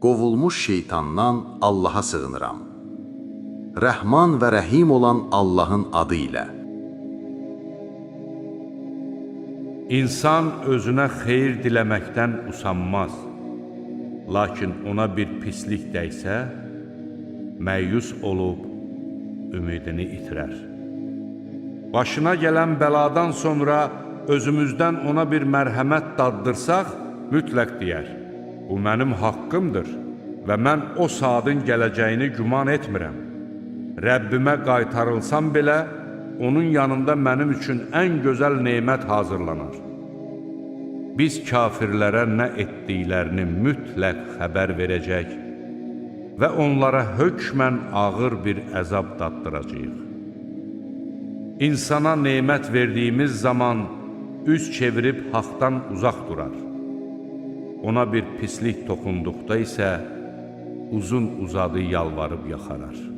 qovulmuş şeytandan Allaha sığınıram. Rəhman və Rəhim olan Allahın adı ilə. İnsan özünə xeyir diləməkdən usanmaz. Lakin ona bir pislik dəysə, məyus olub ümidini itirər. Başına gələn bəladan sonra özümüzdən ona bir mərhəmət daddırsaq, mütləq deyər, bu mənim haqqımdır və mən o saatın gələcəyini güman etmirəm. Rəbbimə qaytarılsam belə, onun yanında mənim üçün ən gözəl nemət hazırlanar. Biz kafirlərə nə etdiklərini mütləq xəbər verəcək və onlara hökmən ağır bir əzab daddıracağıq. İnsana nemət verdiyimiz zaman üz çevirib haqdan uzaq durar. Ona bir pislik toxunduqda isə uzun uzadı yalvarıb yaxarar.